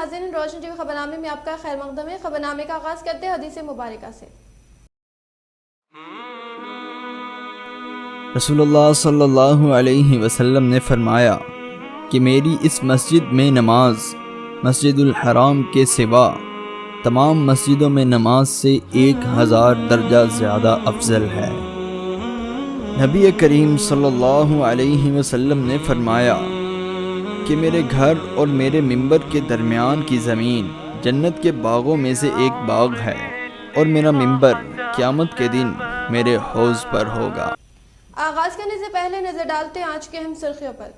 नाज़रीन, रोशन टीवी खबरनामे में आपका खैर मकदम है। खबरनामे का आगाज करते हैं हदीस मुबारका से। रसूलुल्लाह सल्लल्लाहु अलैहि वसल्लम ने फरमाया कि मेरी इस मस्जिद में नमाज मस्जिदुल हराम के सिवा तमाम मस्जिदों में नमाज से 1000 दर्जा ज़्यादा अफजल है। नबी करीम सल्लल्लाहु अलैहि वसल्लम ने फरमाया कि मेरे घर और मेरे मिंबर के दरमियान की ज़मीन जन्नत के बागों में से एक बाग है और मेरा मिंबर क़यामत के दिन मेरे हौज़ पर होगा। आगाज करने से पहले नजर डालते हैं आज के अहम सुर्खियों पर।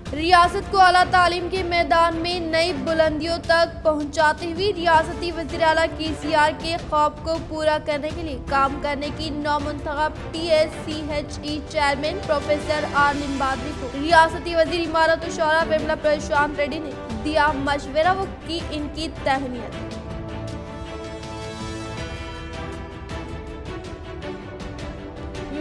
रियासत को आला तालीम के मैदान में नई बुलंदियों तक पहुंचाते हुए रियासती वज़ीर आला KCR के ख्वाब को पूरा करने के लिए काम करने की नौमुंतखब TSCHE चेयरमैन प्रोफेसर R लिम्बाद्री को रियासती वज़ीर इमारत और शौरा बिमला प्रशांत रेड्डी ने दिया मशवरा व की इनकी तहनीत।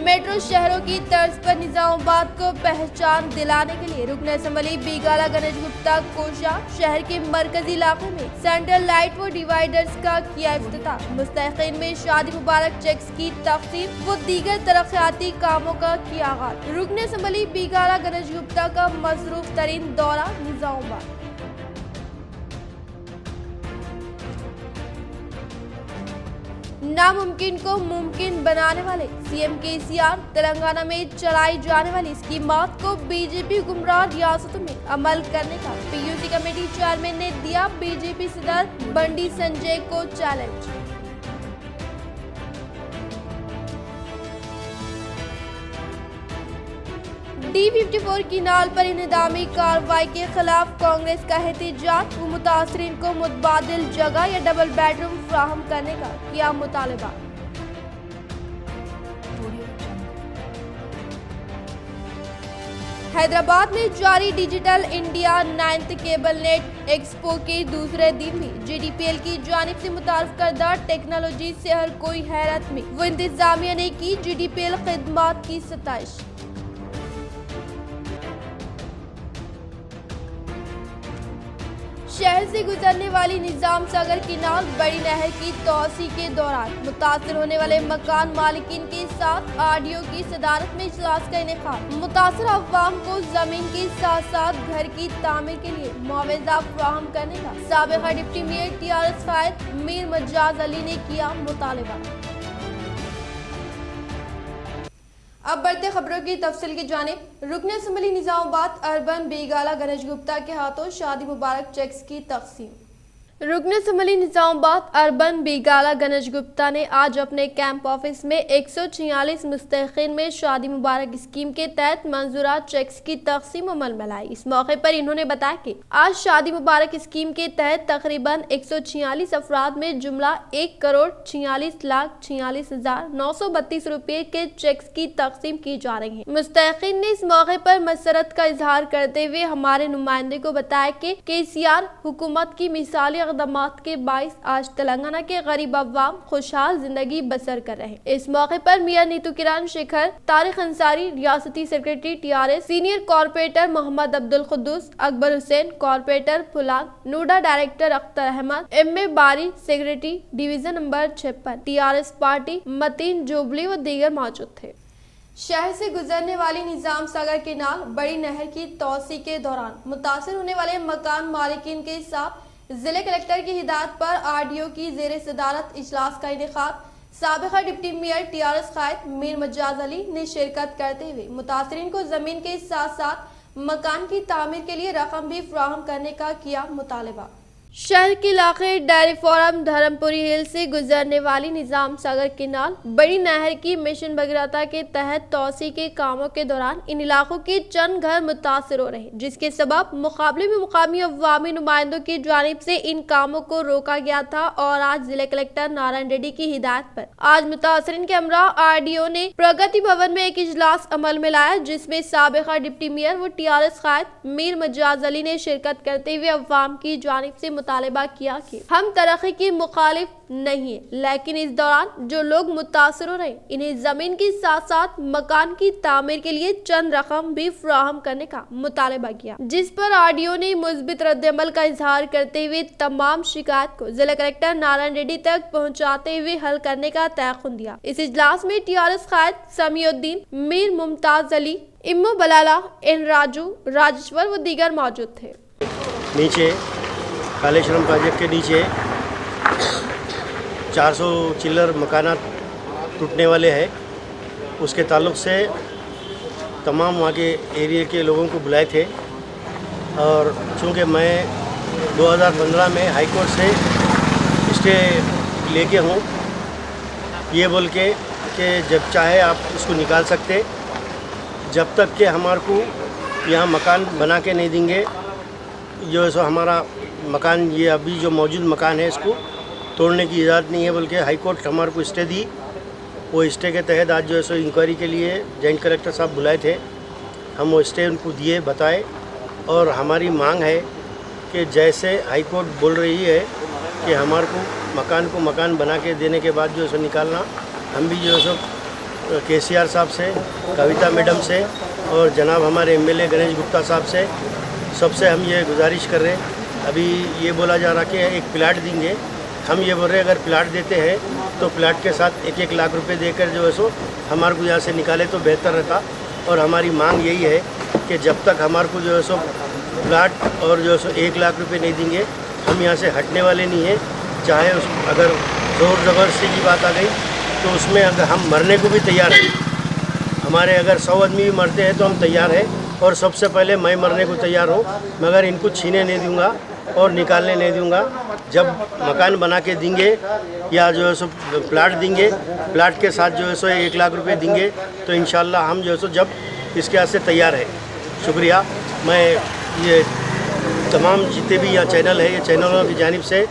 मेट्रो शहरों की तर्ज पर निजामाबाद को पहचान दिलाने के लिए रुकन असम्बली बिगाला गणेश गुप्ता कोशा शहर के मरकजी इलाके में सेंट्रल लाइट व डिवाइडर्स का किया इफ्तिताह। मुस्तहिकीन में शादी मुबारक चेक्स की तकसीम व दीगर तरक्याती कामों का किया आगाज। रुकन असम्बली बिगाला गणेश गुप्ता का मसरूफ तरीन दौरा निजामाबाद। नामुमकिन को मुमकिन बनाने वाले CM KCR तेलंगाना में चलाई जाने वाली स्कीमात को BJP गुमराह रियासतों में अमल करने का PUC कमेटी चेयरमैन ने दिया BJP सदर बंडी संजय को चैलेंज। D54 की नाल पर इन्हिदामी कार्रवाई के खिलाफ कांग्रेस का एहतजाज व मुतासरीन को मुतबादिल जगह या डबल बेडरूम फराहम करने का किया मुतालबा। हैदराबाद में जारी digital India 9th cable net expo के दूसरे दिन भी GDPL की जानिब से मुतारफ करदा टेक्नोलॉजी से हर कोई हैरत में वो इंतजामिया ने की GDPL खिदमात की सताइश। शहर से गुजरने वाली निजाम सागर किनाल बड़ी नहर की तोसी के दौरान मुतासर होने वाले मकान मालिकीन के साथ RDO की सदारत में इजलास का इनेकाद। मुतासर अवाम को जमीन के साथ साथ घर की तामीर के लिए मुआवजा फराहम करने का साबिका डिप्टी मेयर TRS फायर मीर मजाज अली ने किया मुतालबा। अब बढ़ते खबरों की तफसील की जानिब। रुकन असम्बली निजामाबाद अर्बन बिगाला गणेश गुप्ता के हाथों शादी मुबारक चेक्स की तकसीम। रुकन असम्बली निजामाबाद अर्बन बिगाला गणेश गुप्ता ने आज अपने कैंप ऑफिस में 146 मुस्तहिकीन में शादी मुबारक स्कीम के तहत मंजूरात चेक्स की तकसीम अमल में लाई। इस मौके पर इन्होंने बताया कि आज शादी मुबारक स्कीम के तहत तकरीबन 146 अफराद में जुमला 1,46,46,932 रुपये के चेक्स की तकसीम की जा रही है। मुस्तहिकीन ने इस मौके पर मसरत का इजहार करते हुए हमारे नुमाइंदे को बताया कि KCR हुकूमत की मिसाली इक़दामात के बाइस आज तेलंगाना के गरीब अवाम खुशहाल जिंदगी बसर कर रहे हैं। इस मौके पर मियां नीतू किरान शेखर, तारिक अंसारी, रियासती secretary TRS, senior corporator Mohammed Abdul Khuddus, Akbar Hussain, corporator Fulan, NUDA director Akhtar Ahmed, MA Bari, secretary division number 56, TRS party, Mateen Jobli व दीगर मौजूद थे। शहर से गुजरने वाली निजाम सागर केनाल बड़ी नहर की तोसी के दौरान मुतासर होने वाले मकान मालिकीन के साथ जिले कलेक्टर की हिदायत पर RDO की जेर सदारत इजलास का इनेकाद। साबिका डिप्टी मेयर TRS कायद मीर मजाज अली ने शिरकत करते हुए मुतासरीन को जमीन के साथ साथ मकान की तामीर के लिए रकम भी फराहम करने का किया मुतालबा। शहर के इलाके डेयरी फार्म धर्मपुरी हिल से गुजरने वाली निजाम सागर केनाल बड़ी नहर की मिशन भगीरथा के तहत तोसी के कामों के दौरान इन इलाकों के चंद घर मुतासर हो रहे हैं, जिसके सबब मुकाबले में मुकामी अवामी नुमाइंदों की जानिब से इन कामों को रोका गया था और आज जिला कलेक्टर नारायण रेड्डी की हिदायत पर आज मुतासरीन के हमरा RDO ने प्रगति भवन में एक इजलास अमल में लाया, जिसमें साबिका डिप्टी मेयर व TRS कायद मीर मजाज अली ने शिरकत करते हुए अवाम की जानिब से मुतालबा किया कि हम तरक्की की मुखालिफ नहीं है, लेकिन इस दौरान जो लोग मुतासर हो रहे इन्हें जमीन के साथ साथ मकान की तामीर के लिए चंद रकम भी फराहम करने का मुतालबा किया, जिस पर आरडीओ ने मुस्बित रद्दअमल का इजहार करते हुए तमाम शिकायत को जिला कलेक्टर नारायण रेड्डी तक पहुँचाते हुए हल करने का तयक़ुन दिया। इस इजलास में टीआरएस कायद समीउद्दीन, मीर मुमताज अली, इम्मू बलाला, एन राजू, राजेश्वर व दीगर मौजूद थे। नीचे कालेश्वरम प्रोजेक्ट के नीचे 400 चिल्लर मकानात टूटने वाले हैं। उसके ताल्लुक़ से तमाम वहाँ के एरिया के लोगों को बुलाए थे और चूँकि मैं 2015 में हाई कोर्ट से स्टे लेके हूँ, ये बोल के कि जब चाहे आप इसको निकाल सकते, जब तक कि हमारे को यहाँ मकान बना के नहीं देंगे, जो है सो हमारा मकान, ये अभी जो मौजूद मकान है इसको तोड़ने की इजाज़त नहीं है, बल्कि हाई कोर्ट हमारे को स्टे दी। वो स्टे के तहत आज जो है सो इंक्वायरी के लिए जॉइंट कलेक्टर साहब बुलाए थे, हम वो स्टे उनको दिए, बताए, और हमारी मांग है कि जैसे हाई कोर्ट बोल रही है कि हमारे को मकान बना के देने के बाद जो है सो निकालना, हम भी जो है सो केसीआर साहब से, कविता मैडम से और जनाब हमारे एमएलए गणेश गुप्ता साहब से, सबसे हम ये गुजारिश कर रहे हैं। अभी ये बोला जा रहा कि एक प्लाट देंगे, हम ये बोल रहे हैं अगर प्लाट देते हैं तो प्लाट के साथ 1-1 लाख रुपए देकर जो है सो हमारे को यहाँ से निकाले तो बेहतर रहता। और हमारी मांग यही है कि जब तक हमारे को जो है सो प्लाट और जो है सो 1 लाख रुपए नहीं देंगे, हम यहाँ से हटने वाले नहीं हैं। चाहे अगर ज़ोर ज़बरदस्ती की बात आ गई तो उसमें अगर हम मरने को भी तैयार हैं। हमारे अगर 100 आदमी भी मरते हैं तो हम तैयार हैं, और सबसे पहले मैं मरने को तैयार हूँ, मगर इनको छीने नहीं दूँगा और निकालने नहीं दूँगा। जब मकान बना के देंगे या जो है सो प्लाट देंगे, प्लाट के साथ जो है सो 1 लाख रुपए देंगे, तो इंशाल्लाह हम जो है सो जब इसके हाथ से तैयार है। शुक्रिया। मैं ये तमाम जितने भी यहाँ चैनल है, ये चैनलों की जानिब से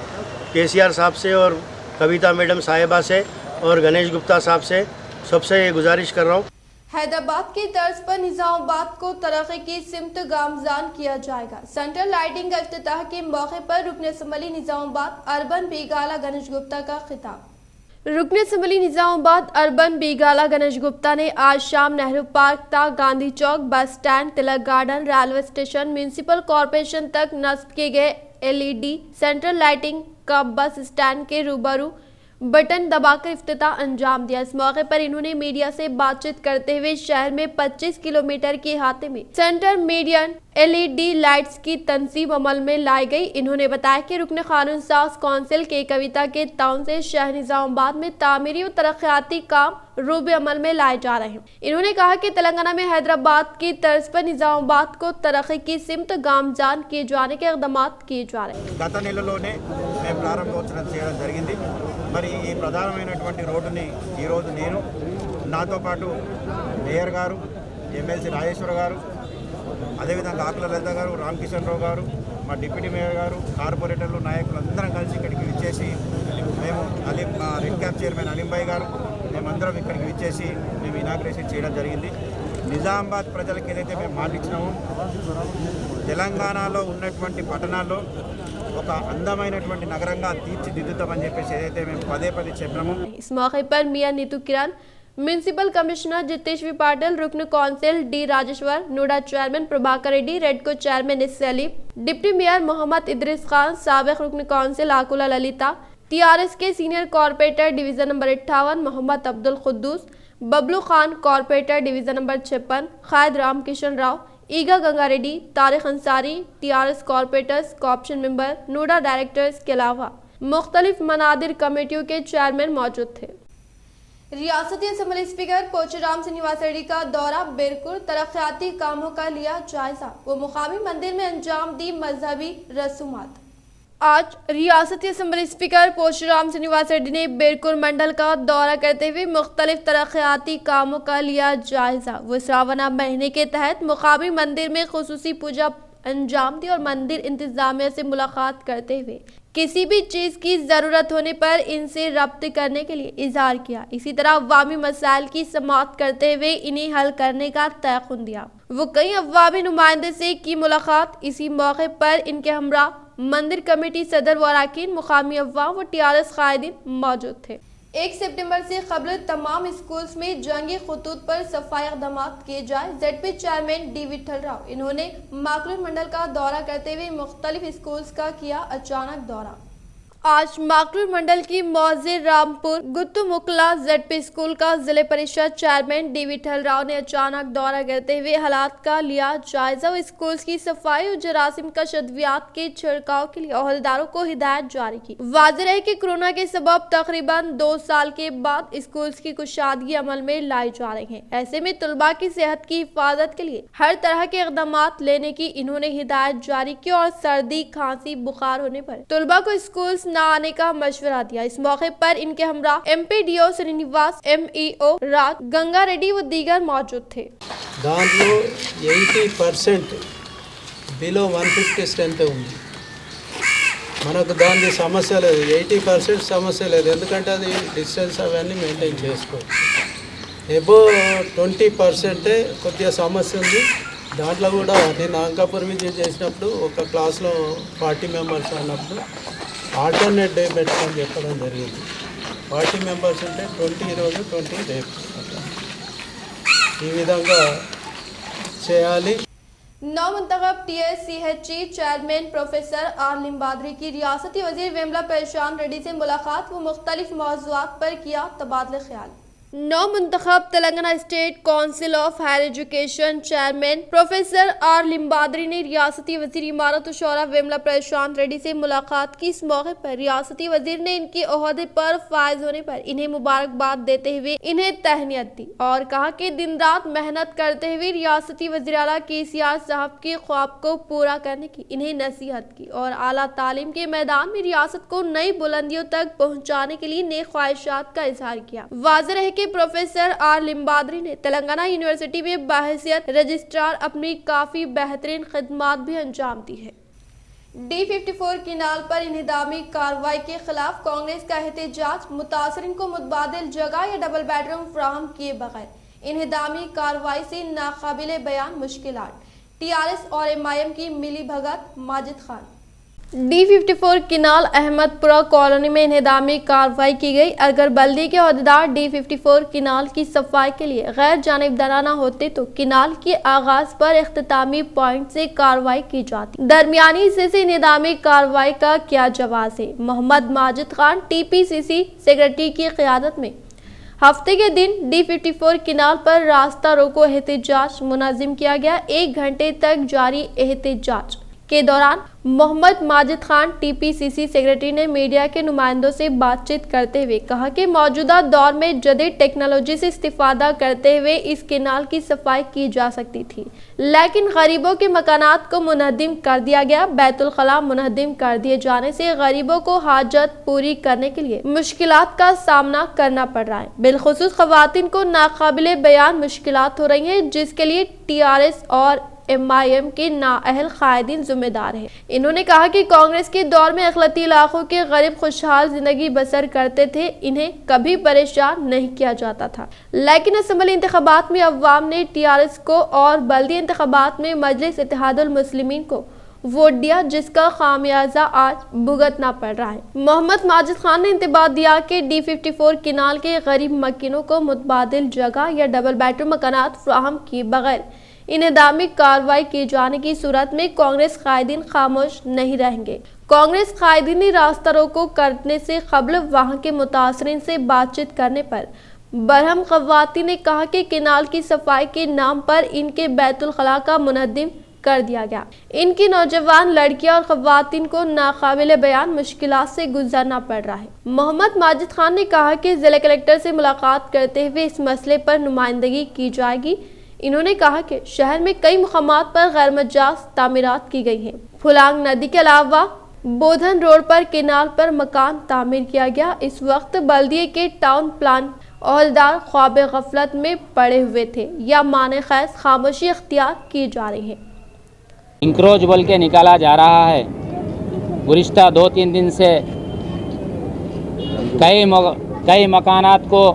केसीआर साहब से और कविता मैडम साहिबा से और गणेश गुप्ता साहब से सबसे ये गुजारिश कर रहा हूँ। हैदराबाद की तर्ज पर निजामाबाद को तरक्की की सिमत गामजान किया जाएगा। सेंट्रल लाइटिंग का इफ्तिताह के मौके पर रुकन असम्बली निजामाबाद अर्बन बीगाला गणेश गुप्ता का खिताब। रुकन असम्बली निजामाबाद अर्बन बीगाला गणेश गुप्ता ने आज शाम नेहरू पार्क तक, Gandhi Chowk, bus stand, Tilak Garden, railway station, municipal corporation तक नस्ब किए गए LED सेंट्रल लाइटिंग का बस स्टैंड के रूबरू बटन दबाकर इफ्तिताह अंजाम दिया। इस मौके पर इन्होंने मीडिया से बातचीत करते हुए शहर में 25 किलोमीटर के अहाते में सेंटर मीडियन LED लाइट्स की तंसीब अमल में लाई गई। इन्होंने बताया कि रुकन कानून साज कौंसिल के कविता के ताउन से शहर निजामाबाद में तामीरी और तरक्याती काम रूबे अमल में लाए जा रहे हैं। इन्होंने कहा कि तेलंगाना में हैदराबाद की तर्ज पर निजामाबाद को तरक्की की सिमत गामजान किए जाने के इक़दाम किए जा रहे हैं। గత నెలలోనే మేము ప్రారంభోత్సవం చేయడం జరిగింది। మరి ఈ ప్రధానమైనటువంటి రోడ్డుని ఈరోజు నేను, నాతో పాటు మేయర్ గారు, ఎమ్మెల్సీ రాజేశ్వర గారు, అదేవిధంగా ఆకుల లలిత గారు, రామకిషన్ రావు గారు, మా డిప్యూటీ మేయర్ గారు, కార్పొరేటర్లు, నాయకులు అందరం కలిసి ఇక్కడికి విచ్చేసి మేము మా రెడ్ క్యాప్ చైర్మన్ అలీంబాయి గారు మేమందరం ఇక్కడికి విచ్చేసి మేము ఇనాగ్రేషన్ చేయడం జరిగింది। నిజామాబాద్ ప్రజలకు ఏదైతే మేము మాట ఇచ్చినామో తెలంగాణలో ఉన్నటువంటి పట్టణాల్లో ఒక అందమైనటువంటి నగరంగా తీర్చిదిద్దుతామని చెప్పేసి ఏదైతే మేము పదే పదే చెప్పినామో। इस मौके पर मियां नीतू किरण, म्यूनिसिपल कमिश्नर जितेश्वी पाटिल, रुकन council D Rajeshwar, NUDA chairman Prabhakar Reddy, REDCO chairman Nisse Ali, deputy mayor Mohammed Idris Khan, साबिक रुकन कौंसिल आकुला ललिता, TRS के senior corporator division number 58 Mohammed Abdul Khuddus, Bablu Khan corporator division number 56, कायद Ram Kishan Rao, Ega Ganga Reddy, Tariq Ansari, TRS corporators, corporation member, NUDA directors के अलावा मुख्तलिफ मनादिर कमेटियों के चेयरमैन मौजूद थे। रियासती असम्बली स्पीकर पोचुराम श्रीनिवास रेड्डी का दौरा बिरकुर, तरक्याती कामों का लिया जायजा, वो मुकामी मंदिर में अंजाम दी मजहबी रसूमात। आज रियासती असम्बली स्पीकर पोचुराम श्रीनिवास रेड्डी ने बिरकुर मंडल का दौरा करते हुए मुख्तलिफ तरक्याती कामों का लिया जायजा। वो श्रावण महीने के तहत मुकामी मंदिर में खुसूसी पूजा अंजाम दी और मंदिर इंतजामिया से मुलाकात करते हुए किसी भी चीज की जरूरत होने पर इनसे रब्त करने के लिए इजहार किया। इसी तरह अवामी मसाइल की समाअत करते हुए इन्हें हल करने का तयक़ुन दिया। वो कई अवामी नुमाइंदे से की मुलाकात। इसी मौके पर इनके हमरा मंदिर कमेटी सदर व अरकान, मुकामी अवाम व टीआरएस कायदीन मौजूद थे। 1 सितंबर से कबल तमाम स्कूल्स में जंगी खतूत पर सफाई इक़दाम किए जाए। ZP chairman D Vithal Rao इन्होंने माकलूर मंडल का दौरा करते हुए मुख्तलिफ स्कूल्स का किया अचानक दौरा। आज माकलूर मंडल की मौजे रामपुर गुत्तु मुकला ZP स्कूल का जिले परिषद चेयरमैन डी विठल राव ने अचानक दौरा करते हुए हालात का लिया जायजा व स्कूल की सफाई और जरासीम का शद्वियात के छिड़काव के लिए अहदेदारों को हिदायत जारी की। वाज़ेह है कि कोरोना के सबब तकरीबन 2 साल के बाद स्कूल की कुशादगी अमल में लाई जा रही है। ऐसे में तलबा की सेहत की हिफाजत के लिए हर तरह के इक़दाम लेने की इन्होंने हिदायत जारी की और सर्दी खांसी बुखार होने पर तलबा को स्कूल न आने का मशवरा दिया। इस मौके पर इनके हमरा MPDO श्रीनिवास, MEO राज, गंगा रेड्डी व दीगर मौजूद थे। దాంట్లో 80% బిలో 150 స్ట్రెంత్ ఉంది। మనకు దాని సమస్య లేదు, 80% సమస్య లేదు, ఎందుకంటే అది డిస్టెన్స్ అవన్నీ మెయింటైన్ చేసుకోవచ్చు। ఎబో 20% కొద్దిగా సమస్య ఉంది। దాంట్లో కూడా నేను అంకాపూర్ విజిట్ చేసినప్పుడు ఒక క్లాస్లో 40 మెంబర్స్ అన్నప్పుడు ఆల్టర్నేట్ డే పెట్టుకొని చెప్పడం జరిగింది। 40 మెంబర్స్ ఉంటే 20 ఈరోజు 20 రేపు, ఈ విధంగా చేయాలి। नौ मुंतखब TSCHE चेयरमैन प्रोफेसर आर लिम्बाद्री की रियासती वजीर विमला परेशान रेड्डी से मुलाकात व मुख्तलिफ मौज़ूआत पर किया तबादला ख्याल। नौ मुंतखब Telangana state council of higher education chairman professor R Limbadri ने रियासती वजीर इमारत शौरा विमला परेशान रेड्डी से मुलाकात की। इस मौके पर रियासती वजीर ने इनके ओहदे पर फायज होने पर इन्हें मुबारकबाद देते हुए इन्हें तहनीत दी और कहा कि दिन रात मेहनत करते हुए रियासती वज़ीर आला KCR साहब के ख्वाब को पूरा करने की इन्हें नसीहत की और आला तालीम के मैदान में रियासत को नई बुलंदियों तक पहुँचाने के लिए नेक ख्वाहिशात का इजहार किया। वाज़ेह रहे कि प्रोफेसर आर लिम्बाद्री ने तेलंगाना यूनिवर्सिटी में बहसियत रजिस्ट्रार अपनी काफी बेहतरीन खिदमात भी अंजाम दी है। D54 किनाल पर इन्हिदामी कार्रवाई के खिलाफ कांग्रेस का एहतजाज, मुतासरीन को मुतबादिल जगह या डबल बेडरूम फ्राहम किए बगैर इन्हिदामी कार्रवाई से नाकाबिले बयान मुश्किलात। TRS और MIM की मिली भगत, Majid Khan. D54 canal Ahmedpura colony में इन्हिदामी कार्रवाई की गई। अगर बल्दी के अहदेदार D54 किनाल की सफाई के लिए गैर जानिबदाराना होते तो किनाल के आगाज पर इख्तितामी पॉइंट से कार्रवाई की जाती। दरमियानी हिस्से से इन्हिदामी कार्रवाई का क्या जवाब है। मोहम्मद माजिद खान TPCC सेक्रेटरी की क़यादत में हफ्ते के दिन D54 किनाल पर रास्ता रोको एहतजाज मुनज़्ज़म किया गया। 1 घंटे तक जारी एहतजाज के दौरान मोहम्मद माजिद खान TPCC सेक्रेटरी ने मीडिया के नुमाइंदों से बातचीत करते हुए कहा कि मौजूदा दौर में जदीद टेक्नोलॉजी से इस्तिफादा करते हुए इस किनाल की सफाई की जा सकती थी, लेकिन गरीबों के मकानात को मुनहदिम कर दिया गया। बैतुल खला मुनहदिम कर दिए जाने से गरीबों को हाजत पूरी करने के लिए मुश्किलात का सामना करना पड़ रहा है। बिलखुसूस खवातीन को नाकाबिले बयान मुश्किलात हो रही हैं, जिसके लिए TRS और MIM के नाअहल कायदीन जिम्मेदार है। इन्होंने कहा कि कांग्रेस के दौर में अखलती इलाकों के गरीब खुशहाल जिंदगी बसर करते थे, इन्हें कभी परेशान नहीं किया जाता था, लेकिन असम्बली इंतखाबात में अवाम ने TRS को और बल्दी इंतखाबात में मजलिस इत्तेहादुल मुस्लिमीन को वोट दिया, जिसका खामियाजा आज भुगतना पड़ रहा है। मोहम्मद माजिद खान ने इंतबाह दिया कि D54 किनाल के गरीब मकीनों को मुतबादिल जगह या डबल बेडरूम मकानात फ्राहम किए बगैर इन्हिदामी कार्रवाई किए जाने की सूरत में कांग्रेस कायदीन खामोश नहीं रहेंगे। कांग्रेस कायदीन ने रास्ता रोको करने से कबल वहां के मुतासरीन से बातचीत करने पर बरहम खवातीन ने कहा कि किनाल की सफाई के नाम पर इनके बैतुल खला का मुनहदिम कर दिया गया। इनकी नौजवान लड़कियां और खवातीन को नाकाबिले बयान मुश्किलात से गुजरना पड़ रहा है। मोहम्मद माजिद खान ने कहा कि जिला कलेक्टर से मुलाकात करते हुए इस मसले पर नुमाइंदगी की जाएगी। इन्होंने कहा कि शहर में कई मुकामात पर गैर मजाज तामीरात की गई हैं। फुलांग नदी के अलावा बोधन रोड पर किनाल पर मकान तामीर किया गया। इस वक्त बल्दिये के टाउन प्लान अहदेदार ख्वाब गफलत में पड़े हुए थे या माने खैस खामोशी इख्तियार की जा रही है। इंक्रोच बोल के निकाला जा रहा है। गुज़िश्ता 2-3 दिन से कई मकानात को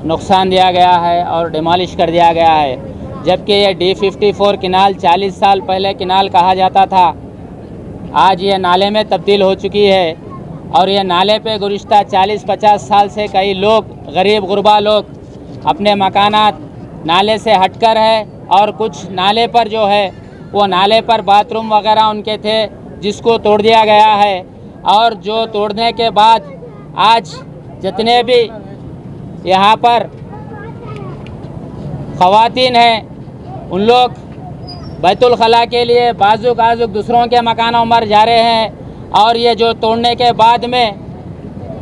नुकसान दिया गया है और डिमोलिश कर दिया गया है, जबकि ये D54 किनाल 40 साल पहले किनाल कहा जाता था। आज ये नाले में तब्दील हो चुकी है। और ये नाले पे गुज़िश्ता 40-50 साल से कई लोग, गरीब गुरबा लोग, अपने मकानात नाले से हटकर है, और कुछ नाले पर जो है वो नाले पर बाथरूम वगैरह उनके थे, जिसको तोड़ दिया गया है। और जो तोड़ने के बाद आज जितने भी यहाँ पर ख़वातीन हैं, उन लोग बैतुल खला के लिए बाजुक आजुक दूसरों के मकानों पर जा रहे हैं। और ये जो तोड़ने के बाद में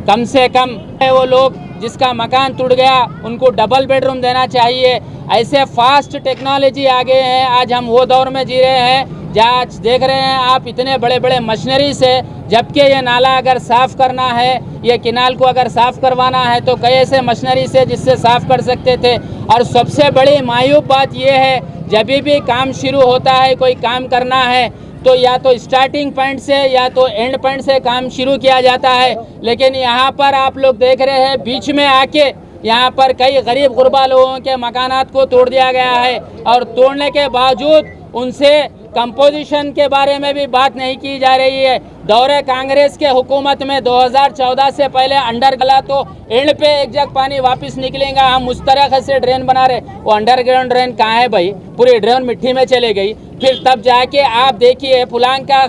कम से कम वो लोग जिसका मकान टूट गया उनको डबल बेडरूम देना चाहिए। ऐसे फास्ट टेक्नोलॉजी आ गए हैं। आज हम वो दौर में जी रहे हैं जहाँ आज देख रहे हैं आप इतने बड़े बड़े मशीनरी से, जबकि ये नाला अगर साफ़ करना है, ये किनाल को अगर साफ़ करवाना है तो कई ऐसे मशीनरी से जिससे साफ़ कर सकते थे। और सबसे बड़ी मायूब बात ये है, जब भी काम शुरू होता है, कोई काम करना है, तो या तो स्टार्टिंग पॉइंट से या तो एंड पॉइंट से काम शुरू किया जाता है। लेकिन यहाँ पर आप लोग देख रहे हैं बीच में आके यहाँ पर कई गरीब गुरबा लोगों के मकानात को तोड़ दिया गया है। और तोड़ने के बावजूद उनसे कंपोजिशन के बारे में भी बात नहीं की जा रही है। दौरे कांग्रेस के हुकूमत में 2014 से पहले अंडर गला तो एंड पे एक जग पानी वापस निकलेगा, हम उस तरह से ड्रेन बना रहे। वो अंडरग्राउंड ड्रेन कहाँ है भाई? पूरी ड्रेन मिट्टी में चले गई। फिर तब जाके आप देखिए फुलांग का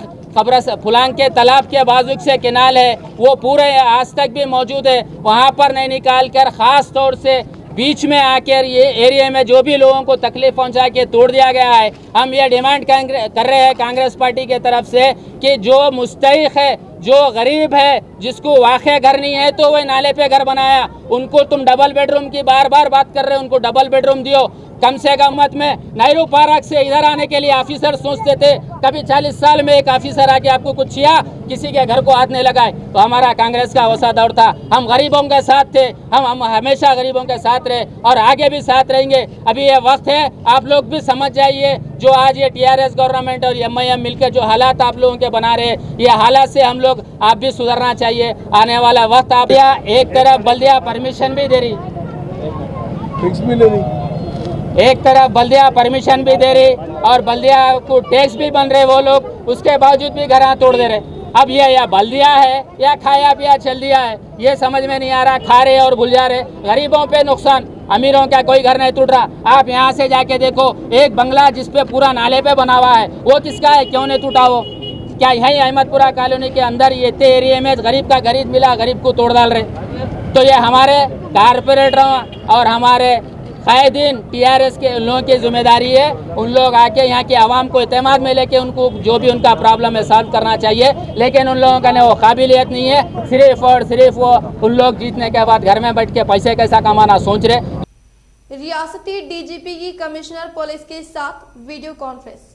फुलांग के तालाब के बाजुक से किनाल है, वो पूरे आज तक भी मौजूद है। वहाँ पर नहीं निकाल कर ख़ास तौर से बीच में आकर ये एरिया में जो भी लोगों को तकलीफ पहुंचा के तोड़ दिया गया है। हम ये डिमांड कर रहे हैं कांग्रेस पार्टी के तरफ से कि जो मुस्तहिक है, जो गरीब है, जिसको वाक़ई घर नहीं है तो वह नाले पे घर बनाया, उनको तुम डबल बेडरूम की बार बार बात कर रहे हो, उनको डबल बेडरूम दियो। कम से कम मत में नेहरू पार्क से इधर आने के लिए ऑफिसर सोचते थे, कभी 40 साल में एक ऑफिसर आके आपको कुछ किया, किसी के घर को हाथ नहीं लगाए। तो हमारा कांग्रेस का वैसा दौर था, हम गरीबों के साथ थे, हम हमेशा गरीबों के साथ रहे और आगे भी साथ रहेंगे। अभी ये वक्त है, आप लोग भी समझ जाइए, जो आज ये TRS गवर्नमेंट और MIM मिलकर जो हालात आप लोगों के बना रहे, ये हालात से हम लोग आप भी सुधरना चाहिए। आने वाला वक्त आप एक तरफ बल्दिया परमिशन भी दे रही, एक तरफ बल्दिया परमिशन भी दे रही और बल्दिया को टैक्स भी बन रहे वो लोग, उसके बावजूद भी घर तोड़ दे रहे। अब ये या बल्दिया है या खाया पिया चल दिया है, ये समझ में नहीं आ रहा। खा रहे और भूल जा रहे। गरीबों पे नुकसान, अमीरों का कोई घर नहीं टूट रहा। आप यहाँ से जाके देखो, एक बंगला जिसपे पूरा नाले पे बना हुआ है, वो किसका है? क्यों नहीं टूटा? वो क्या यही अहमदपुरा कॉलोनी के अंदर ये एरिया में गरीब का गरीब मिला, गरीब को तोड़ डाल रहे? तो ये हमारे कारपोरेटरों और हमारे कायदीन TRS के लोगों की जिम्मेदारी है। उन लोग आके यहाँ के आवाम को एतमाद में लेके उनको जो भी उनका प्रॉब्लम है सॉल्व करना चाहिए। लेकिन उन लोगों का वो काबिलियत नहीं है, सिर्फ और सिर्फ वो उन लोग जीतने के बाद घर में बैठ के पैसे कैसा कमाना सोच रहे। रियासती DGP की कमिश्नर पुलिस के साथ वीडियो कॉन्फ्रेंस।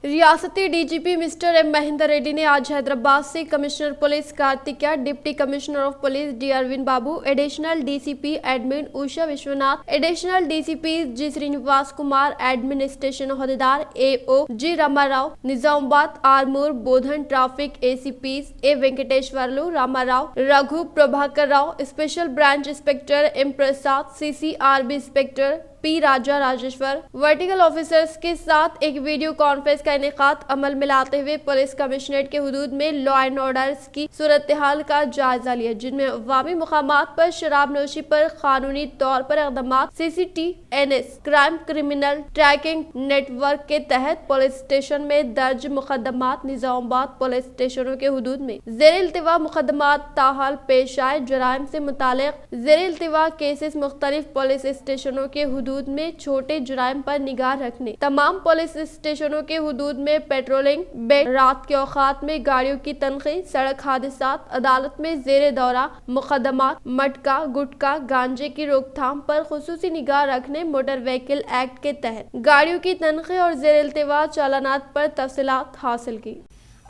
रियासती DGP mister M Mahender Reddy ने आज हैदराबाद से commissioner police Karthikeya, deputy commissioner of police D Arvind Babu, additional DCP admin Usha Vishwanath, additional DCP G Srinivas Kumar, administration अहदेदार AO G Rama Rao, Nizamabad Armoor Bodhan traffic ACPs A Venkateshwarlu, Rama Rao, Raghu Prabhakar Rao, special branch inspector M Prasad, CCRB inspector P Raja Rajeshwar, vertical officers के साथ एक video conference का इनेकाद अमल में लाते हुए पुलिस कमिश्नरेट के हुदूद में law and orders की सूरत हाल का जायजा लिया, जिनमें अवामी मुकामात पर शराब नोशी पर कानूनी तौर पर इक़दामात, CCTNS crime criminal tracking network के तहत पुलिस स्टेशन में दर्ज मुकदमात, निजामाबाद पुलिस स्टेशनों के हुदूद में ज़ेर इल्तिवा मुकदमात ताहाल पेश आए जराइम से मुतालिक ज़ेर इल्तिवा केसेस मुख्तलिफ पुलिस स्टेशनों के हुदूद में छोटे जुराइम पर निगाह रखने, तमाम पुलिस स्टेशनों के हुदूद में पेट्रोलिंग, बेड, रात के औकात में गाड़ियों की तनख्वाह, सड़क हादसात, अदालत में जेर दौरा मुकदमात, मटका गुटखा गांजे की रोकथाम पर खुसूसी निगाह रखने, मोटर व्हीकल एक्ट के तहत गाड़ियों की तनख्वाह और जेर इल्तिवा चालानात पर तफसीलात हासिल की।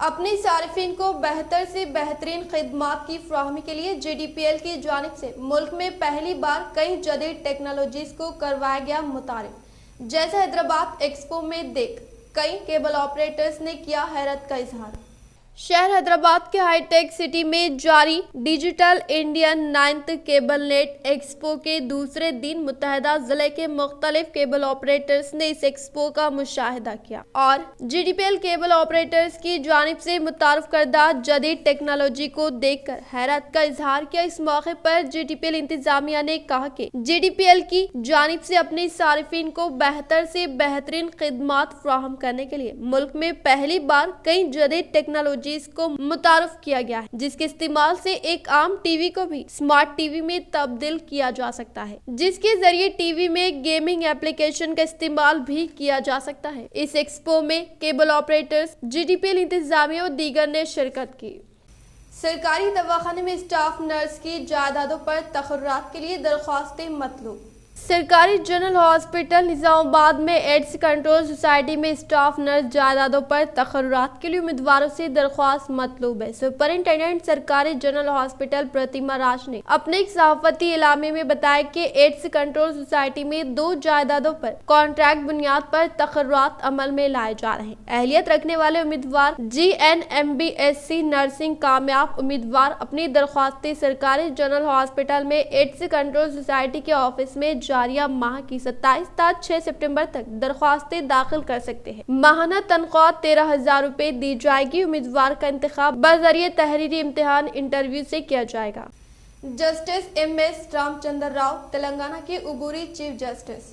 अपने सारिफिन को बेहतर से बेहतरीन खिदमात की फराहमी के लिए JDPL की जानिब से मुल्क में पहली बार कई जदीद टेक्नोलॉजीज को करवाया गया मुतारिफ। जैसे हैदराबाद एक्सपो में देख कई केबल ऑपरेटर्स ने किया हैरत का इजहार। शहर हैदराबाद के हाईटेक सिटी में जारी digital Indian 9th cable net expo के दूसरे दिन मुत्तहदा जिले के मुख्तलिफ केबल ऑपरेटर्स ने इस एक्सपो का मुशाहिदा किया और GTPL केबल ऑपरेटर्स की जानिब से मुतारफ करदा जदीद टेक्नोलॉजी को देखकर हैरत का इजहार किया। इस मौके पर GTPL इंतजामिया ने कहा कि GTPL की जानिब से अपने सारिफिन को बेहतर से बेहतरीन खिदमात फराहम करने के लिए मुल्क में पहली बार कई जदीद टेक्नोलॉजी को मुतारफ किया गया है, जिसके इस्तेमाल से एक आम टीवी को भी स्मार्ट टीवी में तब्दील किया जा सकता है, जिसके जरिए टीवी में गेमिंग एप्लीकेशन का इस्तेमाल भी किया जा सकता है। इस एक्सपो में केबल ऑपरेटर्स, GTPL इंतजामिया और दीगर ने शिरकत की। सरकारी दवाखाने में स्टाफ नर्स की जायदादों पर तखर्रुरात के लिए दरख्वास्तें मतलूब। सरकारी जनरल हॉस्पिटल निजामाबाद में एड्स कंट्रोल सोसाइटी में स्टाफ नर्स जायदादों पर तखर्रुरात के लिए उम्मीदवारों से दरख्वास्त मतलूब है। सुपरिंटेंडेंट सरकारी जनरल हॉस्पिटल प्रतिमा राज ने अपने एक सहाफती इलामे में बताया कि एड्स कंट्रोल सोसाइटी में 2 जायदादों पर कॉन्ट्रैक्ट बुनियाद पर तखर्रुरात अमल में लाए जा रहे हैं। अहलियत रखने वाले उम्मीदवार GNMBSc नर्सिंग कामयाब उम्मीदवार अपनी दरख्वास्तें सरकारी जनरल हॉस्पिटल में एड्स कंट्रोल सोसाइटी के ऑफिस में जारिया माह की 27 से 6 सितंबर तक दरख्वास्तें दाखिल कर सकते हैं। माहाना तनख्वाह 13,000 रुपए दी जाएगी। उम्मीदवार का इंतखाब बजरिए तहरीरी इम्तिहान इंटरव्यू से किया जाएगा। जस्टिस MS रामचंद्र राव तेलंगाना के उबूरी chief justice.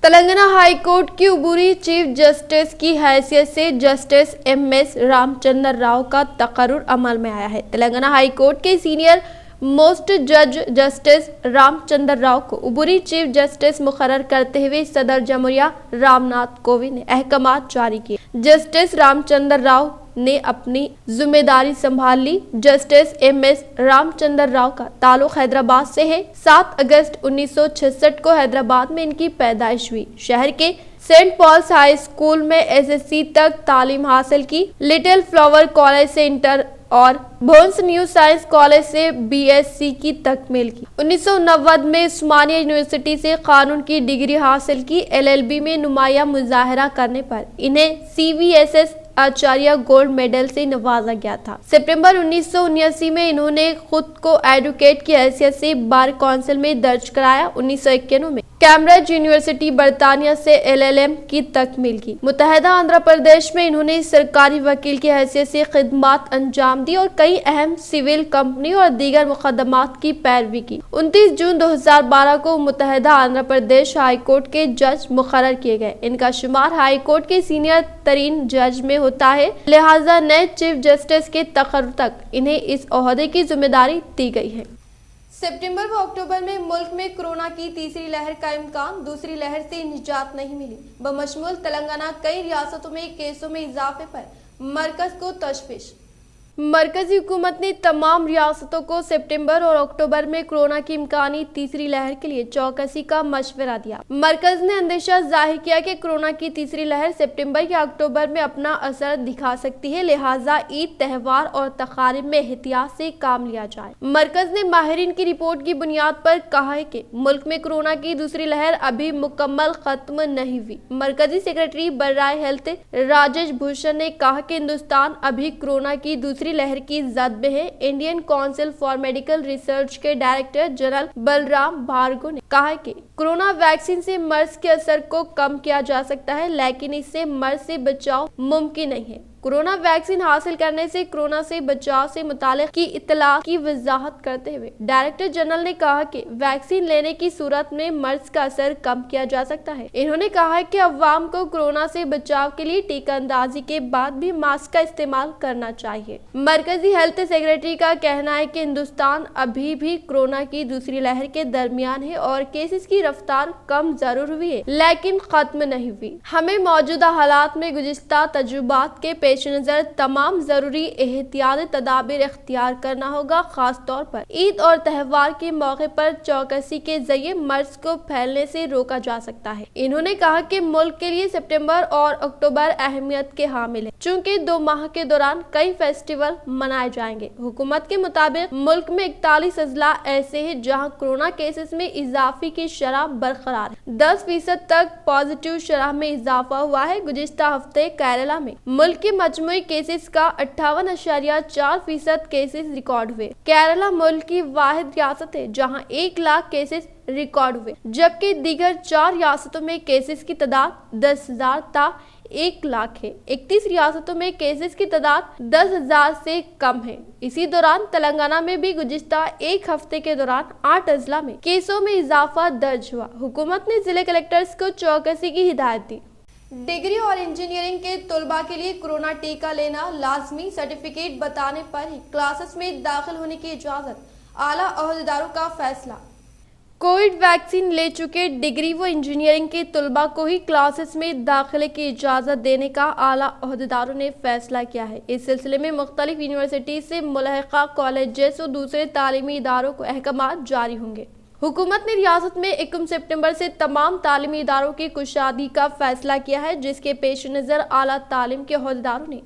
Telangana high court की उबूरी चीफ जस्टिस की हैसियत से जस्टिस MS रामचंद्र राव का तकर्रुर अमल में आया है। तेलंगाना हाई कोर्ट के सीनियर मोस्ट जज जस्टिस रामचंद्र राव को उबूरी चीफ जस्टिस मुकर्रर करते हुए सदर जमहूरिया रामनाथ कोविंद ने अहकामात जारी किए। जस्टिस रामचंद्र राव ने अपनी जिम्मेदारी संभाल ली। जस्टिस MS रामचंद्र राव का ताल्लुक हैदराबाद से है। 7 अगस्त 1966 को हैदराबाद में इनकी पैदाइश हुई। शहर के सेंट पॉल्स हाई स्कूल में SSC तक तालीम हासिल की। लिटिल फ्लावर कॉलेज से इंटर और भोन्स न्यू साइंस कॉलेज से BSc की तकमील की। 1990 में उस्मानिया यूनिवर्सिटी से कानून की डिग्री हासिल की। LLB में नुमाया मुजाहरा करने पर इन्हें CVSS आचार्य गोल्ड मेडल से नवाजा गया था। सितंबर 1979 में इन्होंने खुद को एडवोकेट की हैसियत से बार काउंसिल में दर्ज कराया। 1991 में कैम्ब्रिज यूनिवर्सिटी बरतानिया से LLM की तकमील की। मुत्तहदा आंध्र प्रदेश में इन्होंने सरकारी वकील की हैसियत से खिदमत अंजाम दी और कई अहम सिविल कंपनी और दीगर मुकदमात की पैरवी की। 29 जून 2012 को मुत्तहदा आंध्र प्रदेश हाई कोर्ट के जज मुकर्रर किए गए। इनका शुमार हाई कोर्ट के सीनियर तरीन जज में होता है, लिहाजा नए चीफ जस्टिस के तकर्रुर तक इन्हें इस ओहदे की जिम्मेदारी दी गई है। सितंबर व अक्टूबर में मुल्क में कोरोना की तीसरी लहर का इम्कान, दूसरी लहर से निजात नहीं मिली। बमशमूल तेलंगाना कई रियासतों में केसों में इजाफे पर मरकज को तशवीश। मरकजी हुकूमत ने तमाम रियासतों को सितंबर और अक्टूबर में कोरोना की इम्कानी तीसरी लहर के लिए चौकसी का मशवरा दिया। मरकज ने अंदेशा जाहिर किया कि कोरोना की तीसरी लहर सितंबर या अक्टूबर में अपना असर दिखा सकती है, लिहाजा ईद, त्योहार और तकारीब में एहतियात से काम लिया जाए। मरकज ने माहिरीन की रिपोर्ट की बुनियाद पर कहा है कि मुल्क में कोरोना की दूसरी लहर अभी मुकम्मल खत्म नहीं हुई। मरकजी सेक्रेटरी बर्राए हेल्थ राजेश भूषण ने कहा कि हिंदुस्तान अभी कोरोना की दूसरी लहर की जद में है। Indian council for medical research के डायरेक्टर जनरल बलराम भार्गव ने कहा कि कोरोना वैक्सीन से मर्ज के असर को कम किया जा सकता है, लेकिन इससे मर्ज से बचाव मुमकिन नहीं है। कोरोना वैक्सीन हासिल करने से कोरोना से बचाव से मुतालिक की इत्तला की वजाहत करते हुए डायरेक्टर जनरल ने कहा कि वैक्सीन लेने की सूरत में मर्ज का असर कम किया जा सकता है। इन्होंने कहा कि अवाम को कोरोना से बचाव के लिए टीका अंदाजी के बाद भी मास्क का इस्तेमाल करना चाहिए। मरकजी हेल्थ सेक्रेटरी का कहना है कि हिंदुस्तान अभी भी कोरोना की दूसरी लहर के दरमियान है और केसेस की रफ्तार कम जरूर हुई है, लेकिन खत्म नहीं हुई। हमें मौजूदा हालात में गुज़िश्ता तजुर्बात के पेश नजर तमाम जरूरी एहतियाती तदाबीर इख्तियार करना होगा। खास तौर पर ईद और त्योहार के मौके पर चौकसी के जरिए मर्ज को फैलने से रोका जा सकता है। इन्होंने कहा कि मुल्क के लिए सितंबर और अक्टूबर अहमियत के हामिल है, चूँकि 2 माह के दौरान कई फेस्टिवल मनाए जाएंगे। हुकूमत के मुताबिक मुल्क में 41 अजला ऐसे हैं जहाँ कोरोना केसेस में इजाफे की शरह बरकरार है। 10% तक पॉजिटिव शरह में इजाफा हुआ है। गुज़िश्ता हफ्ते केरला में मुल्क के मजमूई केसेस का 58.4% केसेस रिकॉर्ड हुए। केरला मुल्क की वाहिद रियासत है जहां 1 लाख केसेस रिकॉर्ड हुए, जबकि दीगर 4 रियासतों में केसेस की तादाद 10,000 ता 1 लाख है। 31 रियासतों में केसेस की तादाद 10,000 से कम है। इसी दौरान तेलंगाना में भी गुज़िश्ता एक हफ्ते के दौरान 8 अजला में केसों में इजाफा दर्ज हुआ। हुकूमत ने जिले कलेक्टर्स को चौकसी की हिदायत दी। डिग्री और इंजीनियरिंग के तलबा के लिए कोरोना टीका लेना लाजमी, सर्टिफिकेट बताने पर ही क्लासेस में दाखिल होने की इजाजत, आला ओहदेदारों का फैसला। कोविड वैक्सीन ले चुके डिग्री व इंजीनियरिंग के तलबा को ही क्लासेस में दाखिले की इजाज़त देने का आला ओहदेदारों ने फैसला किया है। इस सिलसिले में मुख्तलिफ यूनिवर्सिटी से मुल्हक़ा कॉलेजेस और दूसरे तालीमी इदारों को अहकामात जारी होंगे। हुकूमत ने रियासत में 1 सितंबर से तमाम तालीमी इदारों की कुशादगी का फैसला किया है, जिसके पेश नज़र आला तालीम के ओहदेदारों ने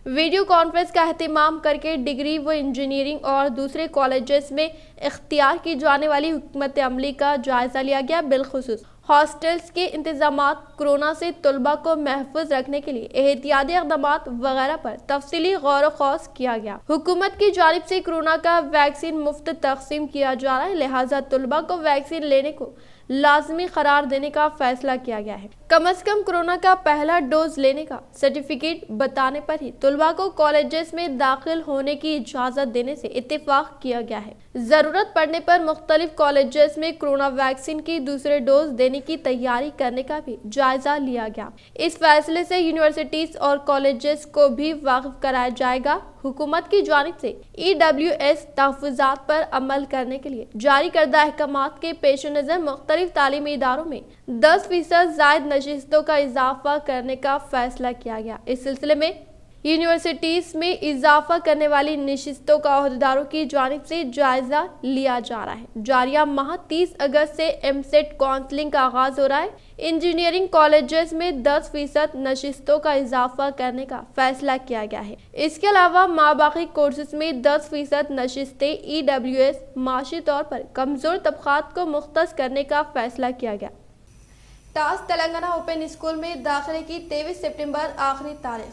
वीडियो कॉन्फ्रेंस का एहतमाम करके डिग्री व इंजीनियरिंग और दूसरे कॉलेजेस में इख्तियार की जाने वाली हुकूमत अमली का जायजा लिया गया। बिलखुसूस हॉस्टल्स के इंतजामात, कोरोना से तलबा को महफूज रखने के लिए एहतियाती इक़दामात वगैरह पर तफसीली गौर व खौस किया गया। हुकूमत की जानिब से कोरोना का वैक्सीन मुफ्त तकसीम किया जा रहा है, लिहाजा तलबा को वैक्सीन लेने को लाजमी करार देने का फैसला किया गया है। कम अज कम कोरोना का पहला डोज लेने का सर्टिफिकेट बताने पर ही तलबा को कॉलेजेस में दाखिल होने की इजाजत देने से इत्तेफाक किया गया है। जरूरत पड़ने पर मुख्तलिफ कॉलेजेस में कोरोना वैक्सीन की दूसरे डोज देने की तैयारी करने का भी जायजा लिया गया। इस फैसले से यूनिवर्सिटीज और कॉलेजेस को भी वाकिफ कराया जाएगा। हुकूमत की जानिब से EWS तहफ़्फ़ुज़ात पर अमल करने के लिए जारी करदा अहकामात के पेश नज़र मुख्तलिफ तालीमी इदारों में 10% ज़ायद नशिस्तों का इजाफा करने का फैसला किया गया। इस सिलसिले में यूनिवर्सिटीज़ में इजाफा करने वाली नशिस्तों का ओहदेदारों की जानिब से जायजा लिया जा रहा है। जारिया माह 30 अगस्त से MSET काउंसलिंग का आगाज हो रहा है। इंजीनियरिंग कॉलेजेस में 10% नशिस्तों का इजाफा करने का फैसला किया गया है। इसके अलावा माबाकी कोर्सेज में 10% नशिस्तें EWS माशी तौर पर कमजोर तबकात को मुख्तस करने का फैसला किया गया। टास तेलंगाना ओपन स्कूल में दाखिले की 23 सितंबर आखिरी तारीख।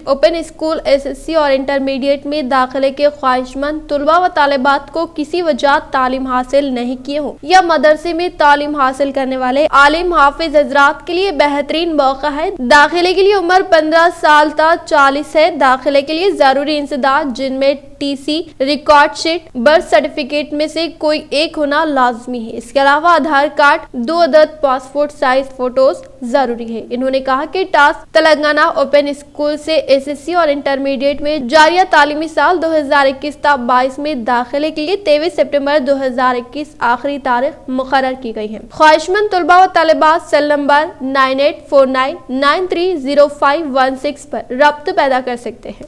ओपन स्कूल SSC और इंटरमीडिएट में दाखिले के ख्वाहिशमंद तलबा व तालिबात को किसी वजह तालीम हासिल नहीं किए हों या मदरसे में तालीम हासिल करने वाले आलिम हाफिज हजरात के लिए बेहतरीन मौका है। दाखिले के लिए उम्र 15 साल तक 40 है। दाखिले के लिए जरूरी इंसदाद जिनमें TC, record sheet, birth certificate में से कोई एक होना लाजमी है। इसके अलावा आधार कार्ड, 2 अदद पासपोर्ट साइज फोटोज जरूरी है। इन्होंने कहा कि टास तेलंगाना ओपन स्कूल से SSC और इंटरमीडिएट में जारिया तालीमी साल 2021-22 में दाखिले के लिए 23 सितंबर 2021 आखिरी तारीख मुकर्रर की गई है। ख्वाहिशमंद तलबा व तालिबात सेल नंबर 9849930516 पर रब्त पैदा कर सकते हैं।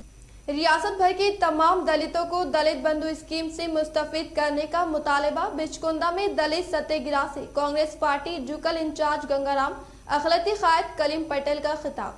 रियासत भर के तमाम दलितों को दलित बंधु स्कीम से मुस्तफीद करने का मुतालबा। बिचकुंदा में दलित सत्याग्रह से कांग्रेस पार्टी जुक्कल इंचार्ज गंगाराम अखिलती कायद कलीम पटेल का खिताब।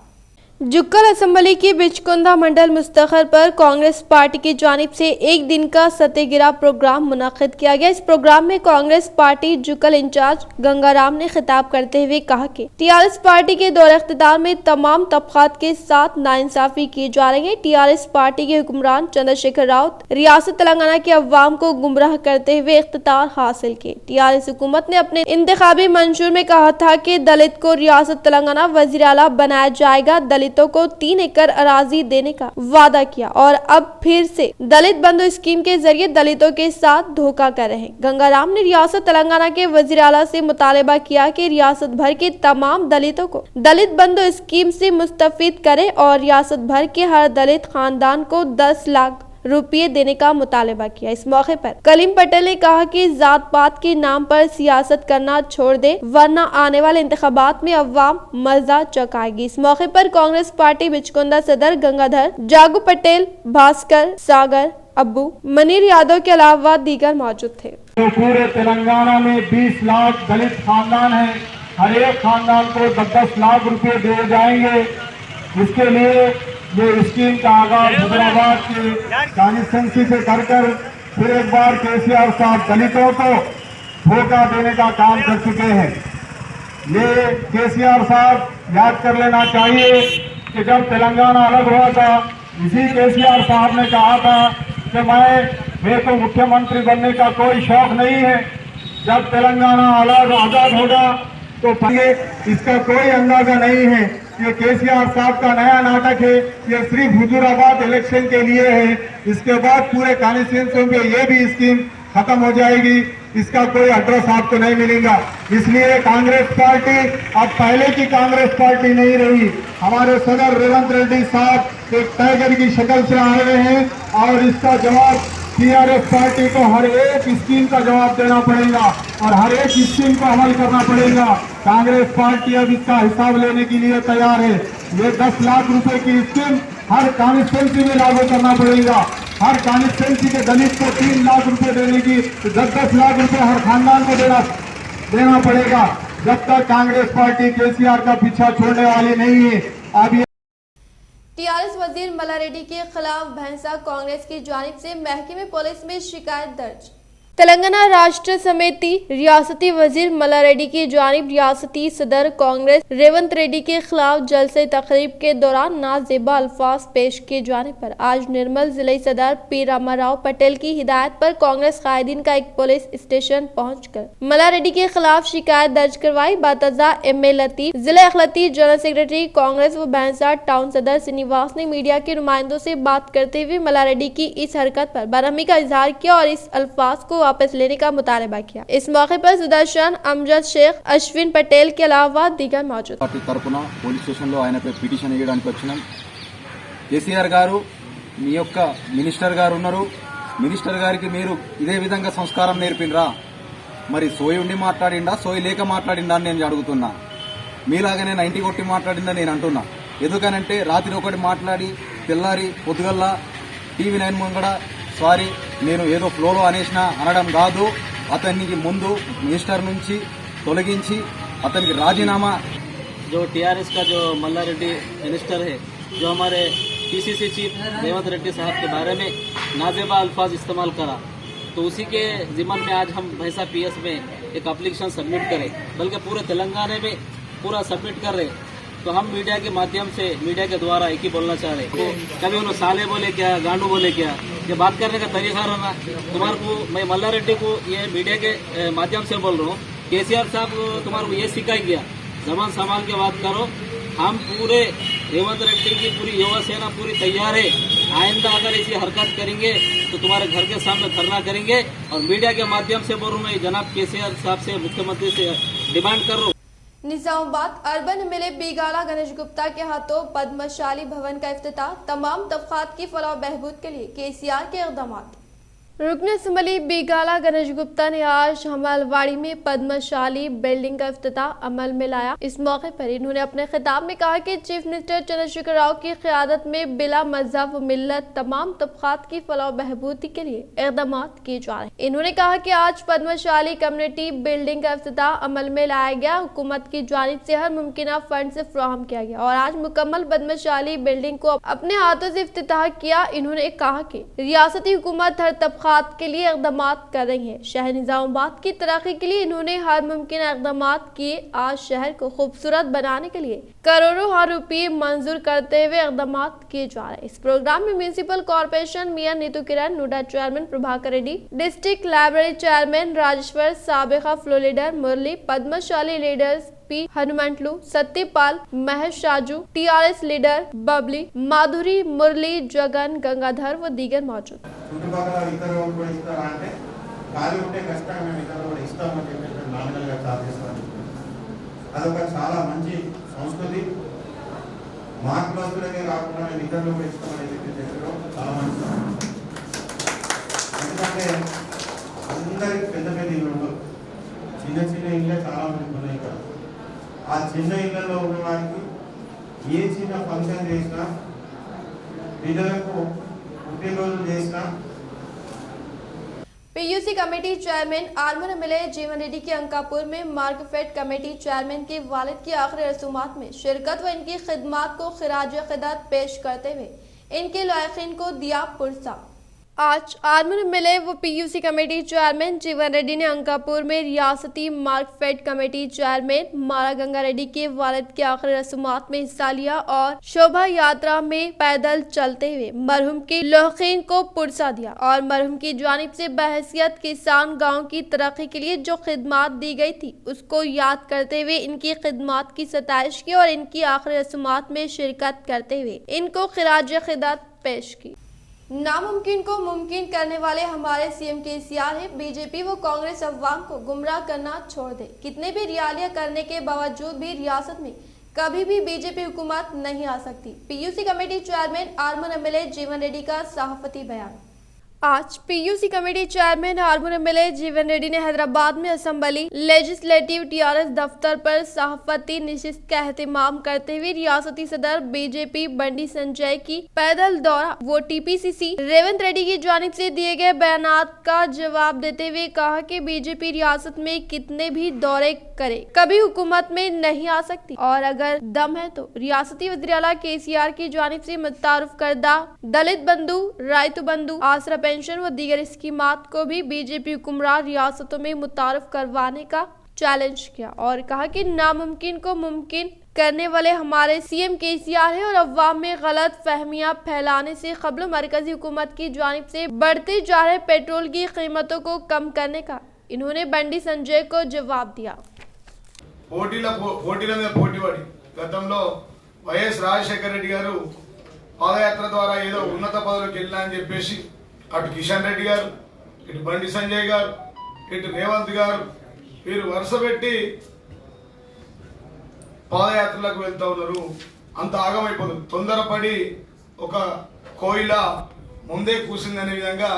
जुक्कल असेंबली की बिचकुंदा मंडल मुस्तखर पर कांग्रेस पार्टी की जानिब से एक दिन का सत्याग्रह प्रोग्राम मुनक्किद किया गया। इस प्रोग्राम में कांग्रेस पार्टी जुक्कल इंचार्ज गंगाराम ने खिताब करते हुए कहा कि TRS पार्टी के दौर इख्तिदार में तमाम तबकात के साथ नाइंसाफी की जा रही है। TRS पार्टी के हुक्मरान चंद्रशेखर राउत रियासत तेलंगाना के अवाम को गुमराह करते हुए इख्तितार हासिल किए। TRS हुकूमत ने अपने इंतखाबी मंशूर में कहा था कि दलित को रियासत तेलंगाना वजीर आला बनाया जाएगा। दलितों को 3 एकड़ अराजी देने का वादा किया और अब फिर से दलित बंधु स्कीम के जरिए दलितों के साथ धोखा कर रहे हैं। गंगाराम ने रियासत तेलंगाना के वजीर आला से मुतालबा किया कि रियासत भर के तमाम दलितों को दलित बंधु स्कीम से मुस्तफीद करे और रियासत भर के हर दलित खानदान को 10 लाख रुपये देने का मुतालबा किया। इस मौके पर कलीम पटेल ने कहा कि जात पात के नाम पर सियासत करना छोड़ दे वरना आने वाले इंतखाबात में अवाम मजा चकाएगी। इस मौके पर कांग्रेस पार्टी बिचकुंदा सदर गंगाधर, जागू पटेल, भास्कर, सागर, अब्बू, मनीर यादव के अलावा दीगर मौजूद थे। तो पूरे तेलंगाना में 20 लाख दलित खानदान है, हर एक खानदान को 10-10 लाख रुपए दिए जाएंगे। इसके लिए ये स्कीम का आगाज हैदराबाद के कॉन्स्टिट्यूंसी से कर फिर एक बार KCR साहब दलितों को धोखा देने का काम कर चुके हैं। ये KCR साहब याद कर लेना चाहिए कि जब तेलंगाना अलग हुआ था, इसी केसीआर साहब ने कहा था कि मेरे को मुख्यमंत्री बनने का कोई शौक नहीं है, जब तेलंगाना अलग आजाद होगा तो इसका कोई अंदाजा नहीं है। ये केसीआर साहब का नया नाटक है, ये सिर्फ हुजूराबाद इलेक्शन के लिए है। इसके बाद पूरे कॉन्स्टिट्यूंसी में ये भी स्कीम खत्म हो जाएगी, इसका कोई एड्रेस आपको नहीं मिलेगा। इसलिए कांग्रेस पार्टी अब पहले की कांग्रेस पार्टी नहीं रही। हमारे सदर रेवंत रेड्डी साहब एक टाइगर की शक्ल से आए हुए हैं और इसका जवाब टीआरएस पार्टी को हर एक स्कीम का जवाब देना पड़ेगा और हर एक स्कीम को अमल करना पड़ेगा। कांग्रेस पार्टी अब इसका हिसाब लेने के लिए तैयार है। ये 10 लाख रुपए की स्कीम हर कॉन्स्टिट्यूंसी में लागू करना पड़ेगा। हर कॉन्स्टिट्यूंसी के दलित को 3 लाख रुपए देने की 10-10 लाख रुपए हर खानदान को देना पड़ेगा। जब तक कांग्रेस पार्टी केसीआर का पीछा छोड़ने वाली नहीं है। अब टीआरएस वजीर मल्ला रेड्डी के खिलाफ भैंसा कांग्रेस की जानिब से महकमे पुलिस में शिकायत दर्ज। तेलंगाना राष्ट्र समिति रियासती वजीर मल्ला रेड्डी की जानिब रियासती सदर कांग्रेस रेवंत रेड्डी के खिलाफ जलसे तकरीब के दौरान नाजेबा अल्फाज पेश किए जाने पर आज निर्मल जिले सदर पी रामाराव पटेल की हिदायत पर कांग्रेस कायदीन का एक पुलिस स्टेशन पहुंचकर मल्ला रेड्डी के खिलाफ शिकायत दर्ज करवाई। बातजा एम.ए. लतीफ, जिला अखिलती जनरल सेक्रेटरी कांग्रेस व भैंसा टाउन सदर श्रीनिवास ने मीडिया के नुमाइंदों से बात करते हुए मल्ला रेड्डी की इस हरकत पर बरहमी का इजहार किया और इस अल्फाज को वापस लेने का मुतालबा किया। इस मौके पर सुदर्शन, अमजद शेख, अश्विन पटेल के अलावा दीगर मौजूद। पार्टी तरफुన పోలీస్ స్టేషన్ లో ఆయనపై పిటిషన్ వేయడానికి వచ్చినాం। కేసీఆర్ గారు మీ యొక్క మినిస్టర్ గారు ఉన్నారు, మినిస్టర్ గారికి మీరు ఇదే విధంగా సంస్కారం నేర్పినరా? మరి సోయి ఉండి మాట్లాడిండా, సోయి లేక మాట్లాడిండా అని నేను అడుగుతున్నా। మీలాగానే 90 కొట్టి మాట్లాడిందా నేను అంటున్నా। ఎందుకనంటే రాత్రి ఒకటి మాట్లాడి తెల్లారి పొద్దుగల్లా టీవీ9 ముంగడ సారీ నేను ఏదో ఫ్లోలో అనేసినా అనడం కాదు। అతనికి ముందు మినిస్టర్ నుంచి తొలగించి అతనికి రాజీనామా। जो टीआरएस का जो मल्ला रेड्डी मिनिस्टर है, जो हमारे पीसीसी चीफ रेवंत रेड्डी साहब के बारे में नाजेबा अल्फाज इस्तेमाल करा, तो उसी के जिम्मन में आज हम भैंसा पीएस में एक एप्लीकेशन सबमिट करें, बल्कि पूरे तेलंगाना में पूरा सबमिट कर रहे। तो हम मीडिया के माध्यम से, मीडिया के द्वारा एक ही बोलना चाह रहे। तो कभी उन्होंने साले बोले क्या, गांडू बोले क्या, ये बात करने का तरीका रहना। तुम्हारे को मैं मल्ला रेड्डी को ये मीडिया के माध्यम से बोल रहा हूँ, केसीआर साहब तुम्हारे को ये सिखाई गया, जबान संभाल के बात करो। हम पूरे रेवंत रेड्डी की पूरी युवा सेना पूरी तैयार है। आइंदा अगर ऐसी हरकत करेंगे तो तुम्हारे घर के सामने धरना करेंगे। और मीडिया के माध्यम से बोल रहा हूँ, मैं जनाब केसीआर साहब से, मुख्यमंत्री से डिमांड कर रहा हूँ। निजामाबाद अर्बन एमएलए बीगाला गणेश गुप्ता के हाथों पद्मशाली भवन का इफ्तिताह। तमाम तबकात की फलाह बहबूद के लिए केसीआर के इक़दाम। रुकन असम्बली बीगाला गणेश गुप्ता ने आज हमलवाड़ी में पद्मशाली बिल्डिंग का इफ्तिताह अमल में लाया। इस मौके पर इन्होंने अपने खिताब में कहा कि चीफ मिनिस्टर चंद्रशेखर राव की क़यादत में बिला मज़हब व मिल्लत तमाम तबकात की फलाह बहबूदी के लिए इक़दाम किए जा रहे हैं। इन्होंने कहा कि आज पद्मशाली कम्युनिटी बिल्डिंग का इफ्तिताह अमल में लाया गया। हुकूमत की जानिब से हर मुमकिन फंड से फराहम किया गया और आज मुकम्मल पद्मशाली बिल्डिंग को अपने हाथों से इफ्तिताह किया। इन्होंने कहा कि रियासती हुकूमत हर तबका के लिए इक़दाम कर रही है। शहर निजामाबाद की तरक्की के लिए इन्होंने हर मुमकिन इक़दाम किए। आज शहर को खूबसूरत बनाने के लिए करोड़ों रुपये मंजूर करते हुए इक़दाम किए जा रहे हैं। इस प्रोग्राम में municipal corporation mayor Neetu Kiran, NUDA chairman Prabhakar Reddy, district library chairman Rajeshwar, साबिका floor leader Murali, Padmashali leaders P Hanumanthalu, Satyapal, Mahesh Shaju, TRS leader Babli, Madhuri, Murali, Jagan, Gangadhar व दीगर मौजूद। అదొక చాలా మంచి సంస్కృతి। మార్కులకే కాకుండా ఇతరులు పెంచుకోవాలని చెప్పడం చాలా మంచి। ఎందుకంటే అందరికి పెద్ద పెద్ద ఇళ్ళు ఉండవు, చిన్న చిన్న ఇళ్ళే చాలా మంది ఉన్నాయి ఇక్కడ। ఆ చిన్న ఇళ్లలో ఉన్న వారికి ఏ చిన్న ఫంక్షన్ చేసినా, పిల్లలకు పుట్టినరోజులు చేసినా, PUC committee chairman Arman MLA जीवन रेड्डी के अंकापुर में मार्कफेड कमेटी चेयरमैन के वालिद की आखिरी रसूमात में शिरकत व इनकी खिदमात को खिराज अक़ीदत पेश करते हुए इनके लायकीन को दिया पुरस्कार। आज आर्मी में मिले वो पीयूसी कमेटी चेयरमैन जीवन रेड्डी ने अंकापुर में रियासती मार्कफेड कमेटी चेयरमैन मारा गंगा रेड्डी के वालिद के आखिरी रस्मात में हिस्सा लिया और शोभा यात्रा में पैदल चलते हुए मरहूम के लोहखीन को पुरसा दिया और मरहूम की जानिब से बहैसियत किसान गाँव की तरक्की के लिए जो खिदमात दी गई थी उसको याद करते हुए इनकी खिदमात की सताइश की और इनकी आखिरी रस्मात में शिरकत करते हुए इनको खिराज खिदमत पेश की। नामुमकिन को मुमकिन करने वाले हमारे सीएम केसीआर है। बीजेपी व कांग्रेस अवाम को गुमराह करना छोड़ दे। कितने भी रियालियां करने के बावजूद भी रियासत में कभी भी बीजेपी हुकूमत नहीं आ सकती। PUC committee chairman Arman MLA जीवन रेड्डी का सहाफती बयान। आज PUC committee chairman Arman MLA जीवन रेड्डी ने हैदराबाद में असेंबली लेजिस्लेटिव टीआरएस दफ्तर पर सहाफती नशिस्त का एहतमाम करते हुए रियासती सदर बीजेपी बंडी संजय की पैदल दौरा वो टीपीसीसी रेवंत रेड्डी की जानिब से दिए गए बयानात का जवाब देते हुए कहा कि बीजेपी रियासत में कितने भी दौरे करे कभी हुकूमत में नहीं आ सकती और अगर दम है तो रियासती वज़ीर आला केसीआर की जानिब से मुतारुफ करदा दलित बंधु, रायतु बंधु, आसरा पेंशन व दीगर स्कीमात को भी बीजेपी हुक्मरान रियासतों में मुतारुफ करवाने का चैलेंज किया और कहा कि नामुमकिन को मुमकिन करने वाले हमारे सीएम केसीआर है और अवाम में गलत फहमियां फैलाने से कबल मरकजी हुकूमत की जानिब से बढ़ते जा रहे पेट्रोल की कीमतों को कम करने का इन्होंने बंडी संजय को जवाब दिया। పోటీల మీద పోటీపడి గతంలో వైఎస్ రాజశేఖర రెడ్డి గారు పాదయాత్ర ద్వారా ఏదో ఉన్నత పదవిలోకి వెళ్ళా అని చెప్పేసి అటు కిషన్ రెడ్డి గారు, ఇటు బండి సంజయ్ గారు, ఇటు రేవంత్ గారు వీరు వరుస పెట్టి పాదయాత్రలకు వెళ్తా ఉన్నారు. అంత ఆగమైపోతుంది. తొందరపడి ఒక కోయిల ముందే కూసిందనే విధంగా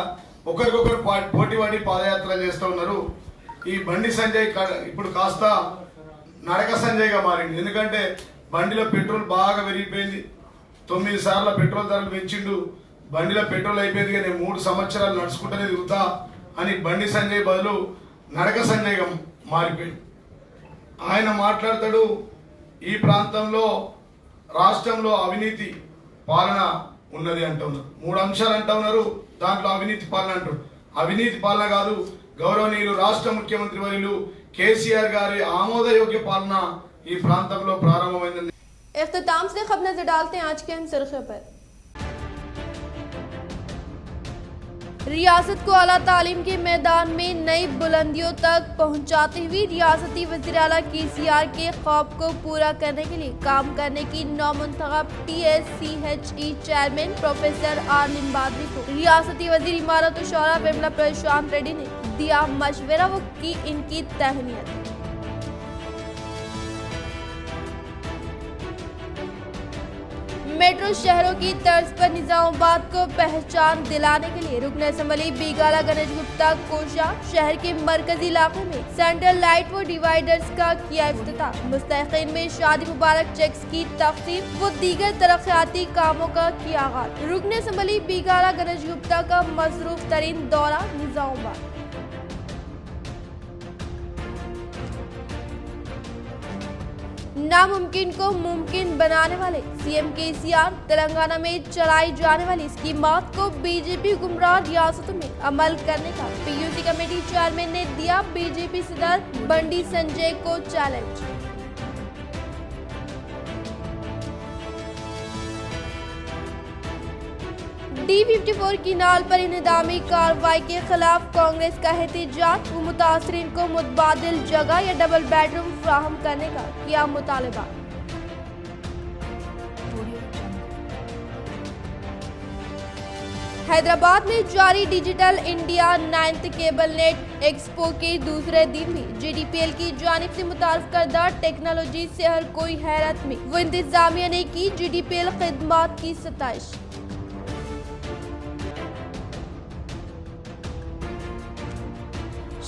ఒకరికొకరు పోటీపడి పాదయాత్ర చేస్తూ ఉన్నారు. ఈ బండి సంజయ్ ఇప్పుడు కాస్త నడక సంజయ్గా మారింది. ఎందుకంటే బండిలో పెట్రోల్ బాగా పెరిగిపోయింది. 9 సార్ల పెట్రోల్ ధరలు పెంచిండు. బండిలో పెట్రోల్ అయిపోయింది కానీ 3 సంవత్సరాలు నడుచుకుంటూనే తిరుగుతా అని బండి సంజయ్ బదులు నడక సంజయ్గా మారిపోయింది. ఆయన మాట్లాడతాడు ఈ ప్రాంతంలో రాష్ట్రంలో అవినీతి పాలన ఉన్నది అంటున్నారు. 3 అంశాలు అంటున్నారు. దాంట్లో అవినీతి పాలన అంటారు. అవినీతి పాలన కాదు, గౌరవనీయులు రాష్ట్ర ముఖ్యమంత్రి వర్యులు केसीआर गारी आमोदयोग्य पालना ये प्रांతంలో ప్రారంభమైంది। इख्तिताम से खबर नजर डालते हैं आज के अहम सुर्खियों पर। रियासत को आला तालीम के मैदान में नई बुलंदियों तक पहुंचाते हुए रियासती वज़ीर आला केसीआर के ख्वाब को पूरा करने के लिए काम करने की नौमुंतखब TSCHE चेयरमैन प्रोफेसर आर लिम्बाद्री को रियासती वज़ीर इमारत शौरा बिमला प्रशांत रेड्डी ने दिया मशवरा वो की इनकी तहनीत। मेट्रो शहरों की तर्ज पर निजामाबाद को पहचान दिलाने के लिए रुकन असेंबली बीगाला गणेश गुप्ता कोशा शहर के मरकजी इलाके में सेंट्रल लाइट व डिवाइडर्स का किया इफ्तिताह। मुस्तहिकीन में शादी मुबारक चेक्स की तकसीम व दीगर तरक्याती कामों का किया आगाज। रुकन असेंबली बीगाला गणेश गुप्ता का मसरूफ तरीन दौरा निजामाबाद। नामुमकिन को मुमकिन बनाने वाले सीएम केसीआर तेलंगाना में चलाई जाने वाली स्कीमात को बीजेपी गुमराह रियासतों में अमल करने का पीयूसी कमेटी चेयरमैन ने दिया बीजेपी सदर बंडी संजय को चैलेंज। D54 की नाल पर इन्हिदामी कार्रवाई के खिलाफ कांग्रेस का एहतजाज व मुतासरीन को मुतबादिल जगह या डबल बेडरूम फराहम करने का किया मुतालबा। हैदराबाद में जारी digital India 9th cable net expo के दूसरे दिन भी GDPL की जानिब से मुतारफ करदा टेक्नोलॉजी से हर कोई हैरत में वो इंतजामिया ने की GDPL खिदमात की सताइश।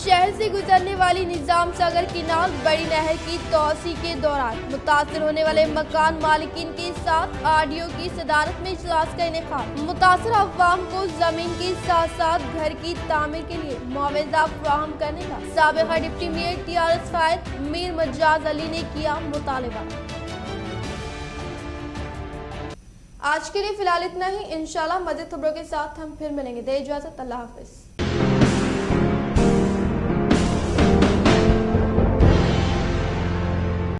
शहर से गुजरने वाली निजाम सागर किनाल बड़ी नहर की तोसी के दौरान मुतासर होने वाले मकान मालिकीन के साथ RDO की सदारत में इजलास का इनेकाद। मुतासर अवाम को जमीन के साथ साथ घर की तामीर के लिए मुआवजा फराहम करने का साबिका डिप्टी मेयर TRS फायर मीर मजाज अली ने किया मुतालबा। आज के लिए फिलहाल इतना ही। इंशाल्लाह मज़ीद खबरों के साथ हम फिर मिलेंगे। दे इजाज़त, अल्लाह हाफिज़।